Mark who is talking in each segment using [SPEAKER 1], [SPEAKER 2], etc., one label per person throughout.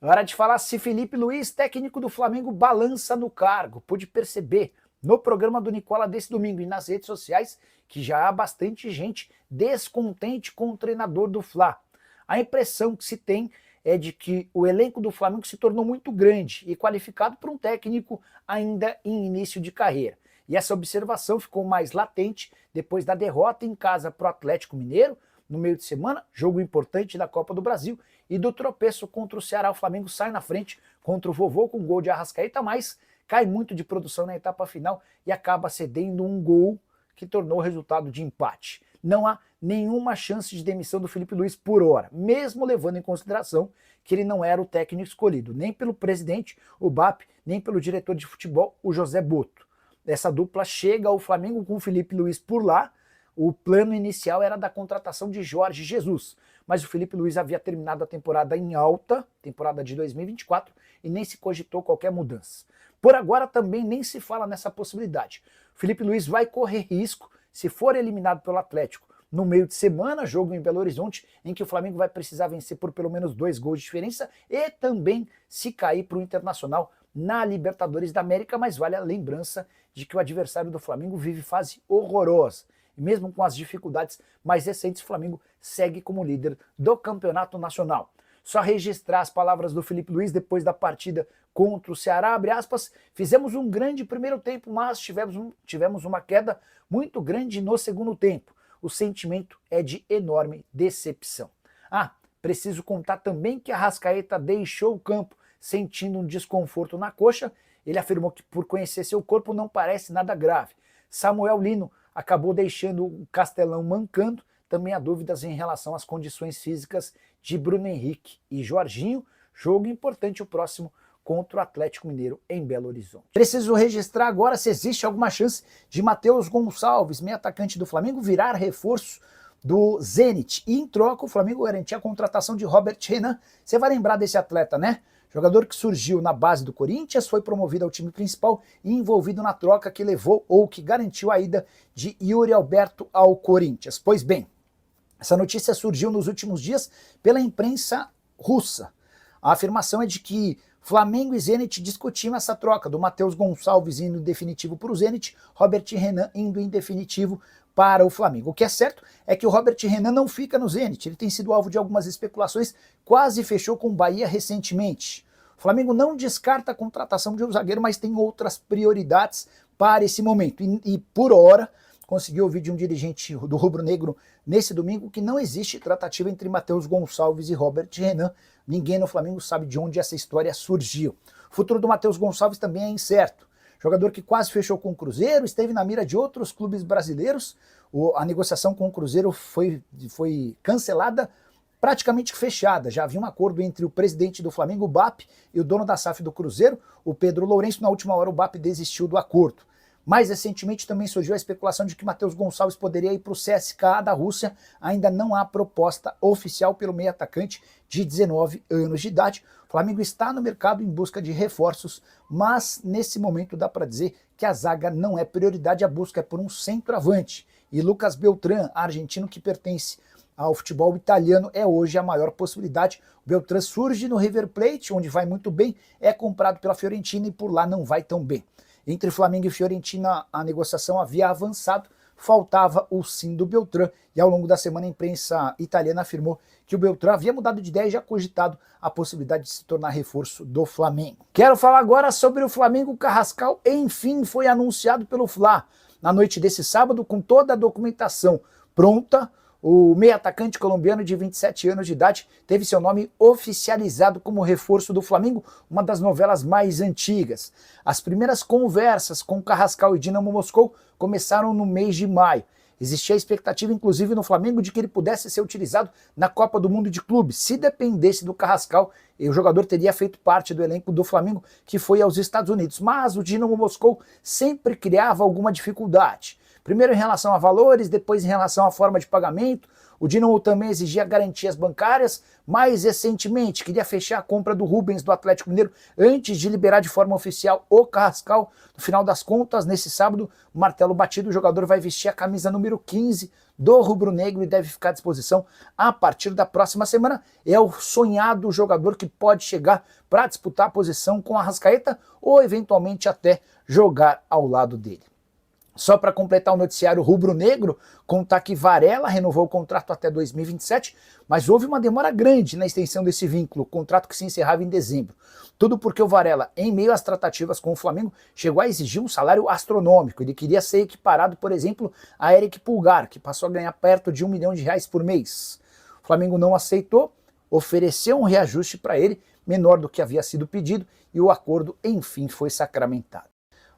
[SPEAKER 1] Hora de falar se Felipe Luiz, técnico do Flamengo, balança no cargo. Pude perceber no programa do Nicola desse domingo e nas redes sociais que já há bastante gente descontente com o treinador do Fla. A impressão que se tem é de que o elenco do Flamengo se tornou muito grande e qualificado para um técnico ainda em início de carreira. E essa observação ficou mais latente depois da derrota em casa para o Atlético Mineiro, no meio de semana, jogo importante da Copa do Brasil, e do tropeço contra o Ceará. O Flamengo sai na frente contra o Vovô com gol de Arrascaeta, mas cai muito de produção na etapa final e acaba cedendo um gol que tornou o resultado de empate. Não há nenhuma chance de demissão do Felipe Luiz por hora, mesmo levando em consideração que ele não era o técnico escolhido, nem pelo presidente, o BAP, nem pelo diretor de futebol, o José Boto. Essa dupla chega ao Flamengo com o Felipe Luiz por lá. O plano inicial era da contratação de Jorge Jesus, mas o Felipe Luiz havia terminado a temporada em alta, temporada de 2024, e nem se cogitou qualquer mudança. Por agora também nem se fala nessa possibilidade. O Felipe Luiz vai correr risco se for eliminado pelo Atlético no meio de semana, jogo em Belo Horizonte, em que o Flamengo vai precisar vencer por pelo menos 2 gols de diferença, e também se cair para o Internacional na Libertadores da América, mas vale a lembrança de que o adversário do Flamengo vive fase horrorosa. E mesmo com as dificuldades mais recentes, o Flamengo segue como líder do campeonato nacional. Só registrar as palavras do Felipe Luiz depois da partida contra o Ceará, abre aspas, fizemos um grande primeiro tempo, mas tivemos uma queda muito grande no segundo tempo. O sentimento é de enorme decepção. Preciso contar também que a Arrascaeta deixou o campo sentindo um desconforto na coxa. Ele afirmou que por conhecer seu corpo não parece nada grave. Samuel Lino acabou deixando o Castelão mancando. Também há dúvidas em relação às condições físicas de Bruno Henrique e Jorginho. Jogo importante o próximo contra o Atlético Mineiro em Belo Horizonte. Preciso registrar agora se existe alguma chance de Matheus Gonçalves, meio atacante do Flamengo, virar reforço do Zenit. E em troca o Flamengo garantia a contratação de Robert Renan. Você vai lembrar desse atleta, né? Jogador que surgiu na base do Corinthians, foi promovido ao time principal e envolvido na troca que levou ou que garantiu a ida de Yuri Alberto ao Corinthians. Pois bem, essa notícia surgiu nos últimos dias pela imprensa russa. A afirmação é de que Flamengo e Zenit discutiam essa troca do Matheus Gonçalves indo em definitivo para o Zenit, Robert Renan indo em definitivo para o Flamengo. O que é certo é que o Robert Renan não fica no Zenit, ele tem sido alvo de algumas especulações, quase fechou com o Bahia recentemente. O Flamengo não descarta a contratação de um zagueiro, mas tem outras prioridades para esse momento. E por hora, consegui ouvir de um dirigente do Rubro Negro nesse domingo que não existe tratativa entre Matheus Gonçalves e Robert Renan. Ninguém no Flamengo sabe de onde essa história surgiu. O futuro do Matheus Gonçalves também é incerto. Jogador que quase fechou com o Cruzeiro, esteve na mira de outros clubes brasileiros. A negociação com o Cruzeiro foi cancelada, praticamente fechada. Já havia um acordo entre o presidente do Flamengo, o BAP, e o dono da SAF do Cruzeiro, o Pedro Lourenço. Na última hora o BAP desistiu do acordo. Mais recentemente também surgiu a especulação de que Matheus Gonçalves poderia ir para o CSKA da Rússia. Ainda não há proposta oficial pelo meio atacante de 19 anos de idade. O Flamengo está no mercado em busca de reforços, mas nesse momento dá para dizer que a zaga não é prioridade, a busca é por um centroavante. E Lucas Beltrán, argentino que pertence ao futebol italiano, é hoje a maior possibilidade. O Beltrán surge no River Plate, onde vai muito bem, é comprado pela Fiorentina e por lá não vai tão bem. Entre Flamengo e Fiorentina a negociação havia avançado, faltava o sim do Beltrán, e ao longo da semana a imprensa italiana afirmou que o Beltrán havia mudado de ideia e já cogitado a possibilidade de se tornar reforço do Flamengo. Quero falar agora sobre o Flamengo. Carrascal, enfim, foi anunciado pelo Fla. Na noite desse sábado, com toda a documentação pronta, o meio-atacante colombiano de 27 anos de idade teve seu nome oficializado como reforço do Flamengo, uma das novelas mais antigas. As primeiras conversas com Carrascal e Dinamo Moscou começaram no mês de maio. Existia a expectativa, inclusive, no Flamengo de que ele pudesse ser utilizado na Copa do Mundo de Clubes. Se dependesse do Carrascal, o jogador teria feito parte do elenco do Flamengo, que foi aos Estados Unidos. Mas o Dinamo Moscou sempre criava alguma dificuldade. Primeiro em relação a valores, depois em relação à forma de pagamento. O Dinamo também exigia garantias bancárias. Mais recentemente, queria fechar a compra do Rubens do Atlético Mineiro antes de liberar de forma oficial o Carrascal. No final das contas, nesse sábado, martelo batido, o jogador vai vestir a camisa número 15 do rubro-negro e deve ficar à disposição a partir da próxima semana. É o sonhado jogador que pode chegar para disputar a posição com a Arrascaeta ou eventualmente até jogar ao lado dele. Só para completar o noticiário rubro-negro, contar que Varela renovou o contrato até 2027, mas houve uma demora grande na extensão desse vínculo, contrato que se encerrava em dezembro. Tudo porque o Varela, em meio às tratativas com o Flamengo, chegou a exigir um salário astronômico. Ele queria ser equiparado, por exemplo, a Eric Pulgar, que passou a ganhar perto de R$1 milhão por mês. O Flamengo não aceitou, ofereceu um reajuste para ele, menor do que havia sido pedido, e o acordo, enfim, foi sacramentado.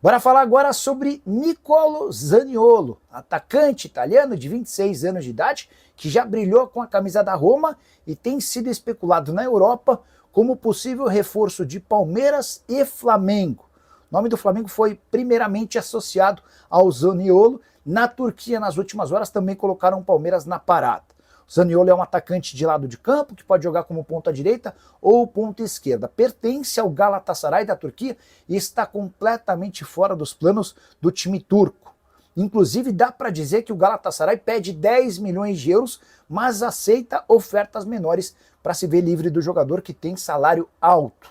[SPEAKER 1] Bora falar agora sobre Nicolo Zaniolo, atacante italiano de 26 anos de idade, que já brilhou com a camisa da Roma e tem sido especulado na Europa como possível reforço de Palmeiras e Flamengo. O nome do Flamengo foi primeiramente associado ao Zaniolo. Na Turquia, nas últimas horas, também colocaram o Palmeiras na parada. O Zaniolo é um atacante de lado de campo, que pode jogar como ponta direita ou ponta esquerda. Pertence ao Galatasaray da Turquia e está completamente fora dos planos do time turco. Inclusive, dá para dizer que o Galatasaray pede 10 milhões de euros, mas aceita ofertas menores para se ver livre do jogador que tem salário alto.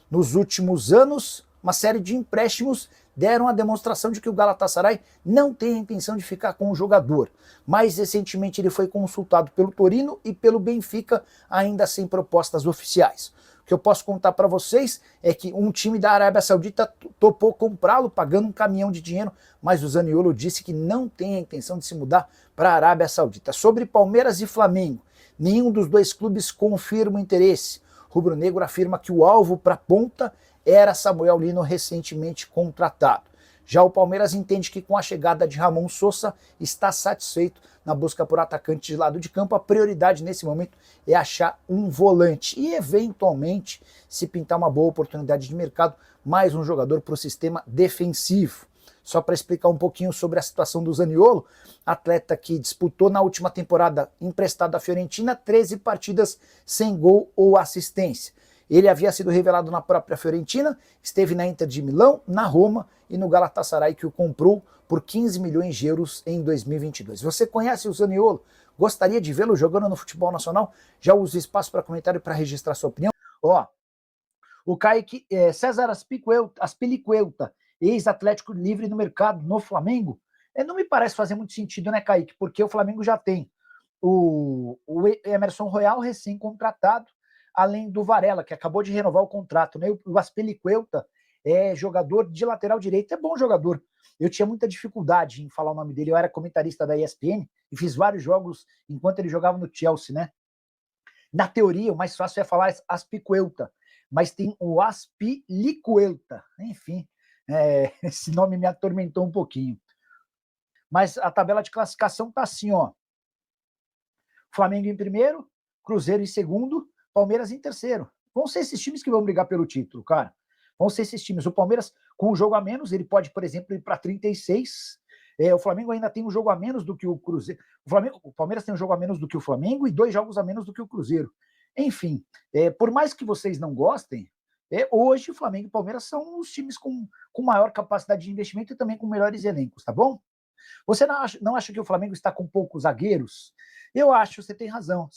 [SPEAKER 1] Nos últimos anos, uma série de empréstimos deram a demonstração de que o Galatasaray não tem a intenção de ficar com o jogador. Mais recentemente ele foi consultado pelo Torino e pelo Benfica, ainda sem propostas oficiais. O que eu posso contar para vocês é que um time da Arábia Saudita topou comprá-lo, pagando um caminhão de dinheiro, mas o Zaniolo disse que não tem a intenção de se mudar para a Arábia Saudita. Sobre Palmeiras e Flamengo, nenhum dos dois clubes confirma o interesse. O rubro-negro afirma que o alvo para a ponta era Samuel Lino, recentemente contratado. Já o Palmeiras entende que com a chegada de Ramon Sosa está satisfeito na busca por atacante de lado de campo. A prioridade nesse momento é achar um volante e eventualmente, se pintar uma boa oportunidade de mercado, mais um jogador para o sistema defensivo. Só para explicar um pouquinho sobre a situação do Zaniolo, atleta que disputou na última temporada emprestado à Fiorentina 13 partidas sem gol ou assistência. Ele havia sido revelado na própria Fiorentina, esteve na Inter de Milão, na Roma e no Galatasaray, que o comprou por 15 milhões de euros em 2022. Você conhece o Zaniolo? Gostaria de vê-lo jogando no futebol nacional? Já usa espaço para comentário para registrar sua opinião? Ó, o Kaique César Aspilicueta, ex-Atlético livre no mercado no Flamengo, não me parece fazer muito sentido, né, Kaique? Porque o Flamengo já tem o Emerson Royal recém-contratado, além do Varela, que acabou de renovar o contrato, né? O Aspilicueta é jogador de lateral direito, é bom jogador. Eu tinha muita dificuldade em falar o nome dele, eu era comentarista da ESPN e fiz vários jogos enquanto ele jogava no Chelsea, né? Na teoria, o mais fácil é falar Aspilicueta, mas tem o Aspilicueta, enfim, esse nome me atormentou um pouquinho. Mas a tabela de classificação tá assim, ó. Flamengo em primeiro, Cruzeiro em segundo, Palmeiras em terceiro. Vão ser esses times que vão brigar pelo título, cara. Vão ser esses times. O Palmeiras, com um jogo a menos, ele pode, por exemplo, ir para 36. O Flamengo ainda tem um jogo a menos do que o Cruzeiro. O Palmeiras tem um jogo a menos do que o Flamengo e 2 jogos a menos do que o Cruzeiro. Enfim, por mais que vocês não gostem, hoje o Flamengo e o Palmeiras são os times com maior capacidade de investimento e também com melhores elencos, tá bom? Você não acha que o Flamengo está com poucos zagueiros? Eu acho, você tem razão.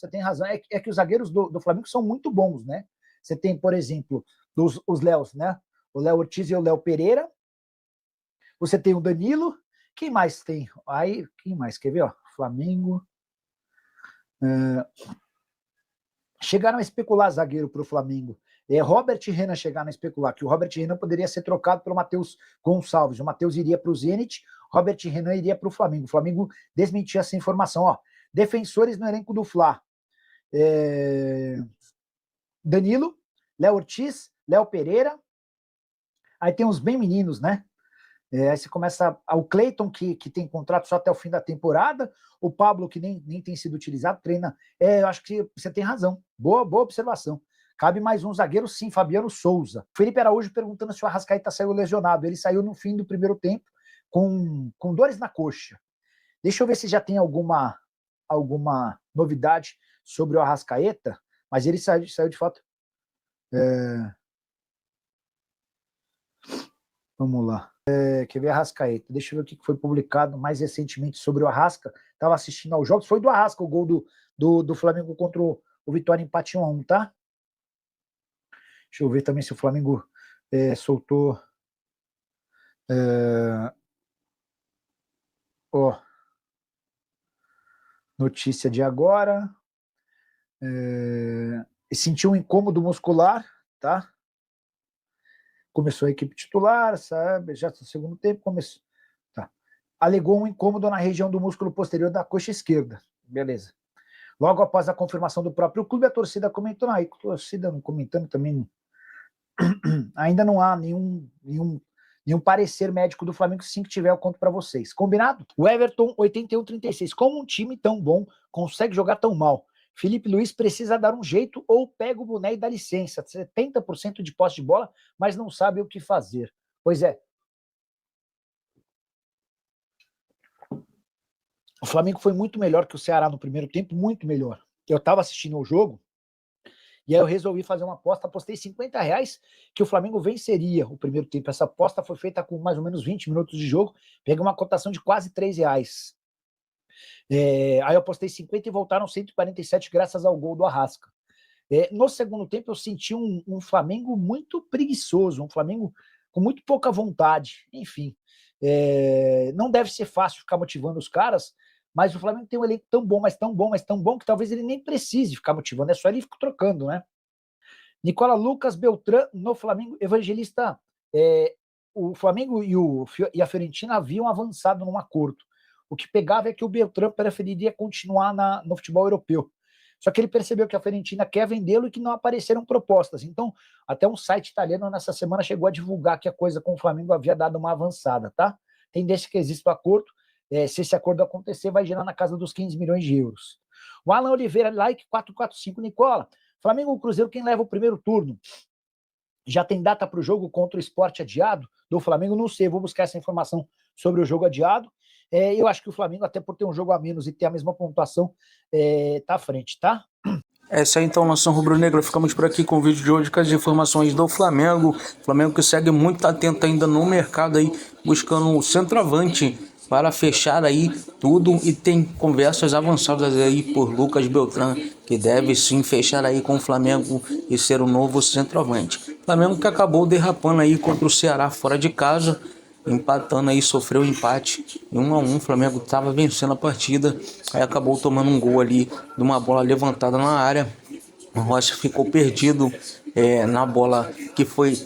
[SPEAKER 1] É que os zagueiros do Flamengo são muito bons, né? Você tem, por exemplo, os Léos, né? O Léo Ortiz e o Léo Pereira. Você tem o Danilo. Quem mais tem? Aí, quem mais? Quer ver? Ó, Flamengo. Chegaram a especular zagueiro para o Flamengo. Robert Renan chegaram a especular que o Robert Renan poderia ser trocado pelo Matheus Gonçalves. O Matheus iria para o Zenit, Robert Renan iria para o Flamengo. O Flamengo desmentiu essa informação. Ó, defensores no elenco do Fla. Danilo, Léo Ortiz, Léo Pereira. Aí tem uns bem meninos, né? Aí você começa. O Cleiton, que tem contrato só até o fim da temporada. O Pablo, que nem tem sido utilizado, treina. Eu acho que você tem razão. Boa observação. Cabe mais um zagueiro, sim, Fabiano Souza. Felipe Araújo perguntando se o Arrascaeta saiu lesionado. Ele saiu no fim do primeiro tempo com dores na coxa. Deixa eu ver se já tem alguma alguma novidade sobre o Arrascaeta, mas ele saiu de fato. Vamos lá. Quer ver Arrascaeta? Deixa eu ver o que foi publicado mais recentemente sobre o Arrasca. Estava assistindo aos jogos. Foi do Arrasca o gol do Flamengo contra o Vitória, empate 1-1, tá? Deixa eu ver também se o Flamengo soltou. Notícia de agora. Sentiu um incômodo muscular, tá? Começou a equipe titular, sabe? Já no segundo tempo começou. Tá. Alegou um incômodo na região do músculo posterior da coxa esquerda. Beleza. Logo após a confirmação do próprio clube, a torcida comentou. Aí, a torcida comentando também. Ainda não há nenhum parecer médico do Flamengo. Sim, que tiver, eu conto para vocês. Combinado? O Everton, 81-36. Como um time tão bom consegue jogar tão mal? Felipe Luiz precisa dar um jeito ou pega o boné e dá licença. 70% de posse de bola, mas não sabe o que fazer. Pois é. O Flamengo foi muito melhor que o Ceará no primeiro tempo, muito melhor. Eu estava assistindo o jogo e aí eu resolvi fazer uma aposta, apostei R$50 que o Flamengo venceria o primeiro tempo. Essa aposta foi feita com mais ou menos 20 minutos de jogo, peguei uma cotação de quase R$3. Aí eu apostei 50 e voltaram 147 graças ao gol do Arrasca. No segundo tempo eu senti um Flamengo muito preguiçoso, um Flamengo com muito pouca vontade. Enfim, não deve ser fácil ficar motivando os caras, mas o Flamengo tem um elenco tão bom, mas tão bom, mas tão bom, que talvez ele nem precise ficar motivando, é só ele ficar trocando, né? Nicola Lucas Beltrán no Flamengo. Evangelista, o Flamengo e a Fiorentina haviam avançado num acordo. O que pegava é que o Beltrán preferiria continuar no futebol europeu. Só que ele percebeu que a Fiorentina quer vendê-lo e que não apareceram propostas. Então, até um site italiano nessa semana chegou a divulgar que a coisa com o Flamengo havia dado uma avançada, tá? Tendência que existe o acordo. Se esse acordo acontecer, vai gerar na casa dos 15 milhões de euros. O Alan Oliveira, like 445. Nicola, Flamengo ou Cruzeiro, quem leva o primeiro turno? Já tem data para o jogo contra o Sport adiado do Flamengo? Não sei, vou buscar essa informação sobre o jogo adiado. Eu acho que o Flamengo, até por ter um jogo a menos e ter a mesma pontuação, tá à frente, tá?
[SPEAKER 2] Essa é então a Nação Rubro-Negra. Ficamos por aqui com o vídeo de hoje com as informações do Flamengo. Flamengo que segue muito atento ainda no mercado aí, buscando um centroavante para fechar aí tudo, e tem conversas avançadas aí por Lucas Beltrán, que deve sim fechar aí com o Flamengo e ser o novo centroavante. Flamengo que acabou derrapando aí contra o Ceará fora de casa, empatando aí, sofreu um empate em 1-1. O Flamengo estava vencendo a partida, aí acabou tomando um gol ali de uma bola levantada na área. O Rossi ficou perdido na bola que foi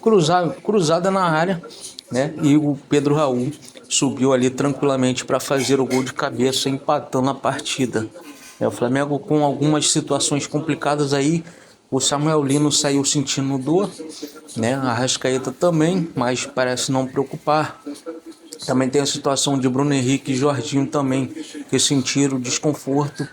[SPEAKER 2] cruzada na área, né? E o Pedro Raul subiu ali tranquilamente para fazer o gol de cabeça, empatando a partida. O Flamengo com algumas situações complicadas aí. O Samuel Lino saiu sentindo dor, né? A Arrascaeta também, mas parece não preocupar. Também tem a situação de Bruno Henrique e Jorginho também, que sentiram desconforto.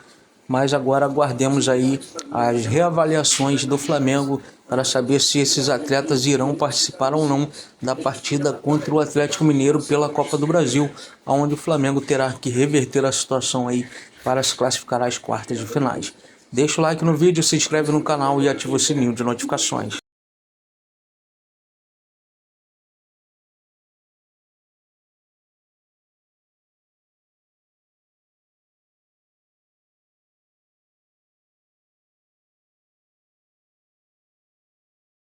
[SPEAKER 2] Mas agora aguardemos aí as reavaliações do Flamengo para saber se esses atletas irão participar ou não da partida contra o Atlético Mineiro pela Copa do Brasil, onde o Flamengo terá que reverter a situação aí para se classificar às quartas de finais. Deixa o like no vídeo, se inscreve no canal e ativa o sininho de notificações.